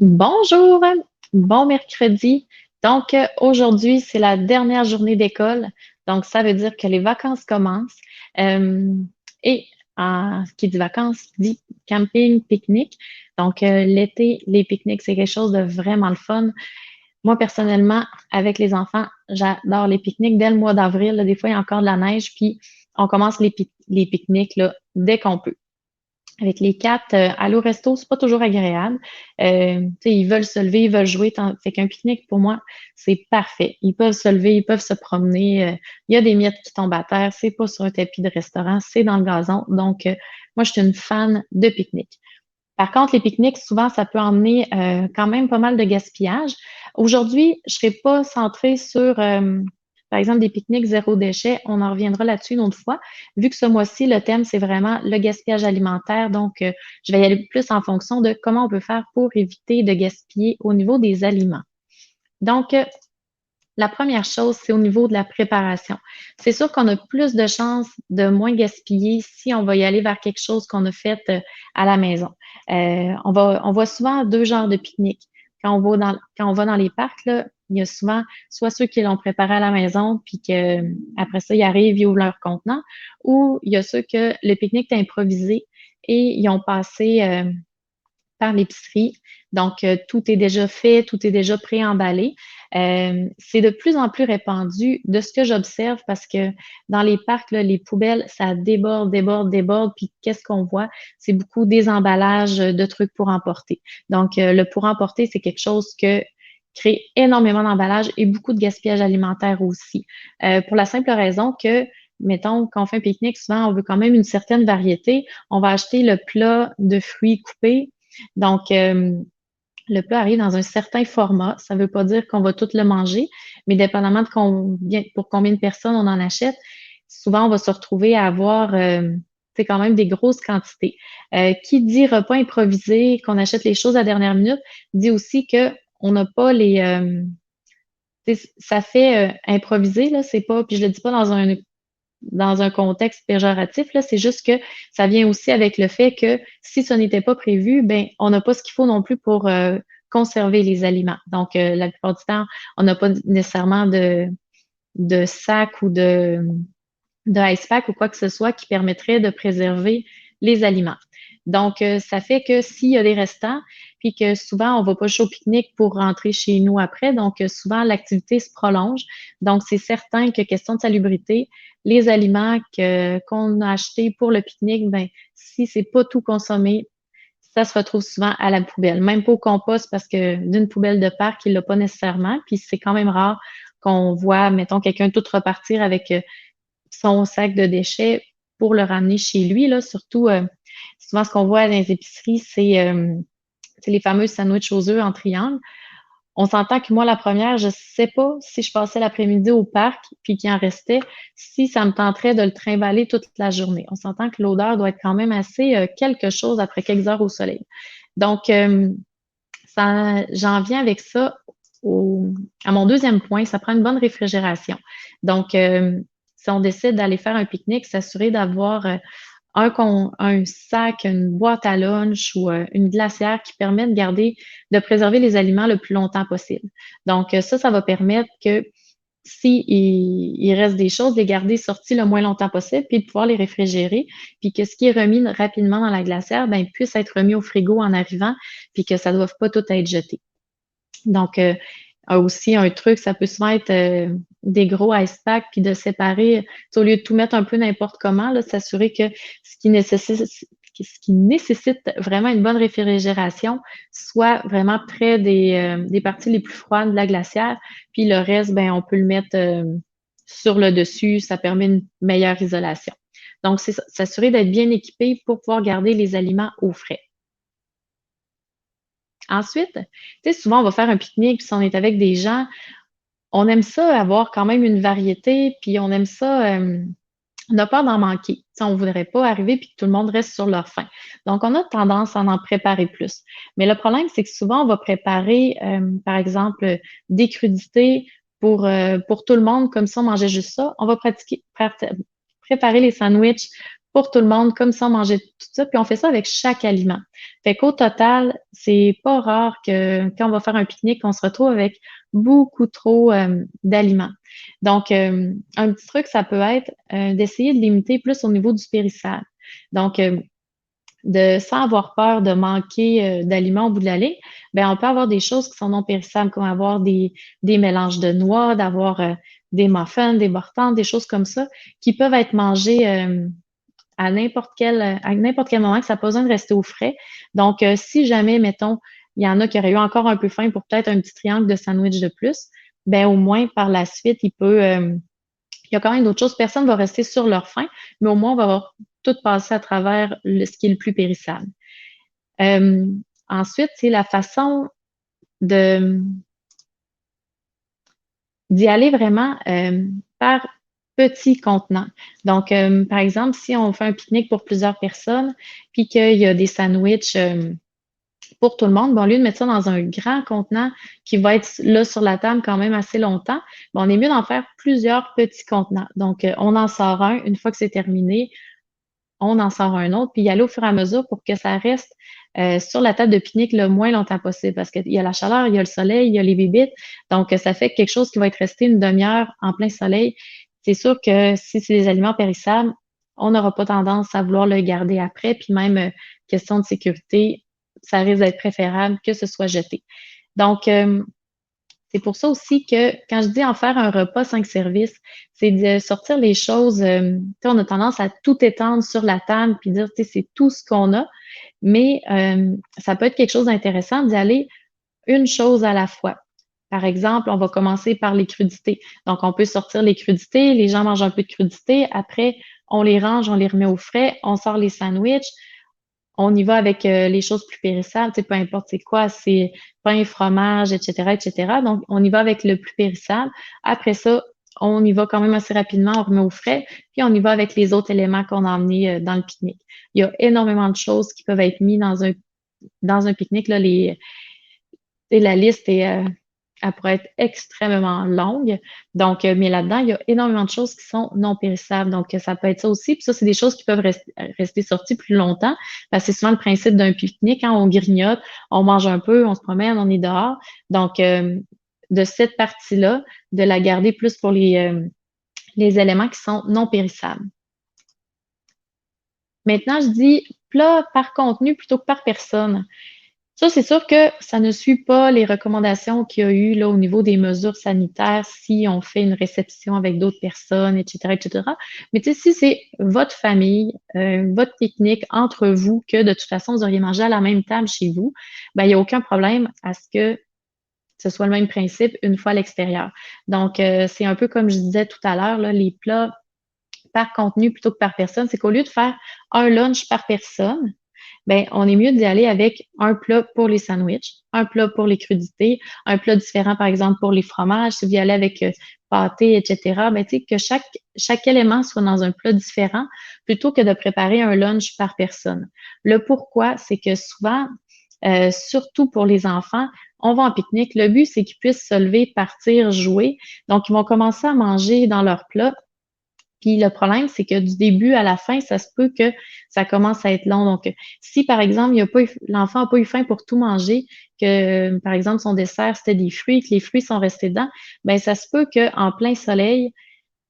Bonjour, bon mercredi. Aujourd'hui, c'est la dernière journée d'école. Donc, ça veut dire que les vacances commencent. Euh, qui dit vacances dit camping, pique-nique. L'été, les pique-niques, c'est quelque chose de vraiment le fun. Moi, personnellement, avec les enfants, j'adore les pique-niques. Dès le mois d'avril, là, des fois, il y a encore de la neige, puis on commence les pique-niques là, dès qu'on peut. Avec les quatre, aller au resto, c'est pas toujours agréable. Tu sais, ils veulent se lever, ils veulent jouer. Fait qu'un pique-nique, pour moi, c'est parfait. Ils peuvent se lever, ils peuvent se promener. Il y a des miettes qui tombent à terre. C'est pas sur un tapis de restaurant, c'est dans le gazon. Moi, je suis une fan de pique-nique. Par contre, les pique-niques, souvent, ça peut emmener quand même pas mal de gaspillage. Aujourd'hui, je serai pas centrée sur, par exemple, des pique-niques zéro déchet. On en reviendra là-dessus une autre fois. Vu que ce mois-ci, le thème, c'est vraiment le gaspillage alimentaire. Je vais y aller plus en fonction de comment on peut faire pour éviter de gaspiller au niveau des aliments. Donc, euh, la première chose, c'est au niveau de la préparation. C'est sûr qu'on a plus de chances de moins gaspiller si on va y aller vers quelque chose qu'on a fait à la maison. On voit souvent deux genres de pique-niques. Quand on va dans les parcs, là, il y a souvent soit ceux qui l'ont préparé à la maison, puis que après ça, ils arrivent, ils ouvrent leur contenant, ou il y a ceux que le pique-nique est improvisé et ils ont passé par l'épicerie. Tout est déjà fait, tout est déjà préemballé. C'est de plus en plus répandu de ce que j'observe parce que dans les parcs, là, les poubelles, ça déborde, déborde, déborde. Puis qu'est-ce qu'on voit? C'est beaucoup des emballages de trucs pour emporter. Le pour emporter, c'est quelque chose que crée énormément d'emballages et beaucoup de gaspillage alimentaire aussi. Pour la simple raison que mettons, quand on fait un pique-nique, souvent, on veut quand même une certaine variété. On va acheter le plat de fruits coupés, donc, le plat arrive dans un certain format. Ça ne veut pas dire qu'on va tout le manger, mais dépendamment de pour combien de personnes on en achète, souvent on va se retrouver à avoir c'est quand même des grosses quantités. Qui dit repas improvisé, qu'on achète les choses à dernière minute, dit aussi que on n'a pas ça fait improviser, là, c'est pas, puis je le dis pas dans un contexte péjoratif, là, c'est juste que ça vient aussi avec le fait que si ce n'était pas prévu, ben on n'a pas ce qu'il faut non plus pour conserver les aliments. La plupart du temps, on n'a pas nécessairement de sac ou de ice pack ou quoi que ce soit qui permettrait de préserver les aliments. Ça fait que s'il y a des restants, puis que souvent, on va pas juste au pique-nique pour rentrer chez nous après, souvent, l'activité se prolonge. Donc, c'est certain que question de salubrité, les aliments qu'on a achetés pour le pique-nique, ben, si c'est pas tout consommé, ça se retrouve souvent à la poubelle. Même pas au compost parce que d'une poubelle de parc, il l'a pas nécessairement. Puis c'est quand même rare qu'on voit, mettons, quelqu'un tout repartir avec son sac de déchets pour le ramener chez lui, là. Surtout, souvent, ce qu'on voit dans les épiceries, c'est les fameux sandwichs aux œufs en triangle. On s'entend que moi, la première, je sais pas si je passais l'après-midi au parc puis qu'il en restait, si ça me tenterait de le trimballer toute la journée. On s'entend que l'odeur doit être quand même assez quelque chose après quelques heures au soleil. Donc, j'en viens avec ça à mon deuxième point, ça prend une bonne réfrigération. Donc, si on décide d'aller faire un pique-nique, s'assurer d'avoir un sac, une boîte à lunch ou une glacière qui permet de préserver les aliments le plus longtemps possible. Ça va permettre que si il reste des choses, de les garder sorties le moins longtemps possible, puis de pouvoir les réfrigérer, puis que ce qui est remis rapidement dans la glacière, ben, puisse être remis au frigo en arrivant, puis que ça ne doive pas tout être jeté. Donc, aussi, un truc, ça peut souvent être des gros ice packs, puis de séparer, au lieu de tout mettre un peu n'importe comment, là, s'assurer que ce qui nécessite, ce qui nécessite vraiment une bonne réfrigération soit vraiment près des parties les plus froides de la glacière, puis le reste, ben, on peut le mettre sur le dessus, ça permet une meilleure isolation. Donc, c'est s'assurer d'être bien équipé pour pouvoir garder les aliments au frais. Ensuite, tu sais, souvent, on va faire un pique-nique, puis si on est avec des gens, on aime ça avoir quand même une variété, puis on aime ça, on a peur d'en manquer. Tu sais, on voudrait pas arriver puis que tout le monde reste sur leur faim. Donc, on a tendance à en préparer plus. Mais le problème, c'est que souvent, on va préparer, par exemple, des crudités pour tout le monde, comme si on mangeait juste ça. On va préparer les sandwichs pour tout le monde, comme si on mangeait tout ça, puis on fait ça avec chaque aliment. Fait qu'au total, c'est pas rare que quand on va faire un pique-nique, on se retrouve avec beaucoup trop d'aliments. Donc, un petit truc, ça peut être d'essayer de limiter plus au niveau du périssable. Donc, sans avoir peur de manquer d'aliments au bout de la ligne, ben on peut avoir des choses qui sont non périssables, comme avoir des mélanges de noix, d'avoir des muffins, des bortons, des choses comme ça, qui peuvent être mangées à n'importe quel moment, que ça n'a pas besoin de rester au frais. Donc, si jamais, mettons, il y en a qui auraient eu encore un peu faim pour peut-être un petit triangle de sandwich de plus, ben au moins par la suite, il y a quand même d'autres choses. Personne ne va rester sur leur faim, mais au moins on va avoir tout passé à travers ce qui est le plus périssable. Euh, Ensuite, c'est la façon de d'y aller vraiment par petits contenants. Donc, par exemple, si on fait un pique-nique pour plusieurs personnes, puis qu'il y a des sandwichs pour tout le monde, bon, au lieu de mettre ça dans un grand contenant qui va être là sur la table quand même assez longtemps, bon, on est mieux d'en faire plusieurs petits contenants. Donc, on en sort un, une fois que c'est terminé, on en sort un autre, puis y aller au fur et à mesure pour que ça reste sur la table de pique-nique le moins longtemps possible, parce qu'il y a la chaleur, il y a le soleil, il y a les bébites, donc ça fait quelque chose qui va être resté une demi-heure en plein soleil. C'est sûr que si c'est des aliments périssables, on n'aura pas tendance à vouloir le garder après, puis même question de sécurité, ça risque d'être préférable que ce soit jeté. Donc, c'est pour ça aussi que quand je dis en faire un repas 5 services, c'est de sortir les choses. On a tendance à tout étendre sur la table puis dire, c'est tout ce qu'on a. Mais ça peut être quelque chose d'intéressant d'y aller une chose à la fois. Par exemple, on va commencer par les crudités. Donc, on peut sortir les crudités, les gens mangent un peu de crudités. Après, on les range, on les remet au frais, on sort les sandwichs, on y va avec les choses plus périssables, peu importe c'est quoi, c'est pain, fromage, etc., etc. Donc, on y va avec le plus périssable. Après ça, on y va quand même assez rapidement, on remet au frais, puis on y va avec les autres éléments qu'on a emmenés dans le pique-nique. Il y a énormément de choses qui peuvent être mises dans un pique-nique. Là, la liste elle pourrait être extrêmement longue. Donc, mais là-dedans, il y a énormément de choses qui sont non périssables. Donc, ça peut être ça aussi. Puis ça, c'est des choses qui peuvent rester sorties plus longtemps. Parce que c'est souvent le principe d'un pique-nique. Quand on grignote, on mange un peu, on se promène, on est dehors. Donc, de cette partie-là, de la garder plus pour les éléments qui sont non périssables. Maintenant, je dis plat par contenu plutôt que par personne. Ça, c'est sûr que ça ne suit pas les recommandations qu'il y a eu là, au niveau des mesures sanitaires si on fait une réception avec d'autres personnes, etc., etc. Mais tu sais, si c'est votre famille, votre pique-nique entre vous, que de toute façon, vous auriez mangé à la même table chez vous, ben, il n'y a aucun problème à ce que ce soit le même principe une fois à l'extérieur. Donc, c'est un peu comme je disais tout à l'heure, là, les plats par contenu plutôt que par personne, c'est qu'au lieu de faire un lunch par personne, ben, on est mieux d'y aller avec un plat pour les sandwichs, un plat pour les crudités, un plat différent, par exemple, pour les fromages. Si vous y allez avec pâté, etc., ben, tu sais, que chaque élément soit dans un plat différent plutôt que de préparer un lunch par personne. Le pourquoi, c'est que souvent, surtout pour les enfants, on va en pique-nique. Le but, c'est qu'ils puissent se lever, partir, jouer. Donc, ils vont commencer à manger dans leur plat puis le problème, c'est que du début à la fin, ça se peut que ça commence à être long. Donc, si par exemple, l'enfant n'a pas eu faim pour tout manger, que par exemple son dessert c'était des fruits, que les fruits sont restés dedans, ben ça se peut qu'en plein soleil,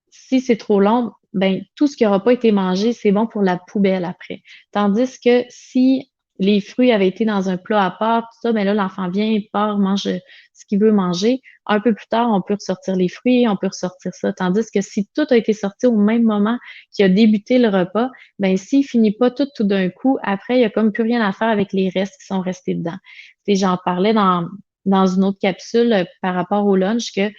si c'est trop long, ben tout ce qui n'aura pas été mangé, c'est bon pour la poubelle après. Tandis que si les fruits avaient été dans un plat à part, tout ça, ben là, l'enfant vient, il part, mange ce qu'il veut manger. Un peu plus tard, on peut ressortir les fruits, on peut ressortir ça. Tandis que si tout a été sorti au même moment qu'il a débuté le repas, ben s'il finit pas tout d'un coup, après, il n'y a comme plus rien à faire avec les restes qui sont restés dedans. Et j'en parlais dans une autre capsule par rapport au lunch que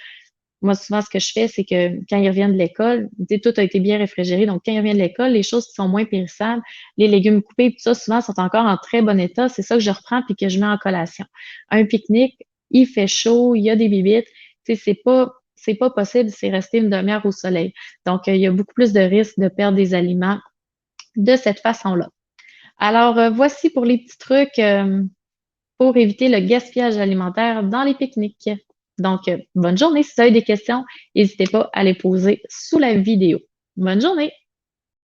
moi, souvent, ce que je fais, c'est que quand ils reviennent de l'école, tu sais, tout a été bien réfrigéré. Donc, quand ils reviennent de l'école, les choses qui sont moins périssables, les légumes coupés, tout ça, souvent, sont encore en très bon état. C'est ça que je reprends puis que je mets en collation. Un pique-nique, il fait chaud, il y a des bibites. Tu sais, c'est pas possible, c'est rester une demi-heure au soleil. Donc, il y a beaucoup plus de risques de perdre des aliments de cette façon-là. Alors, voici pour les petits trucs pour éviter le gaspillage alimentaire dans les pique-niques. Donc, bonne journée. Si vous avez des questions, n'hésitez pas à les poser sous la vidéo. Bonne journée!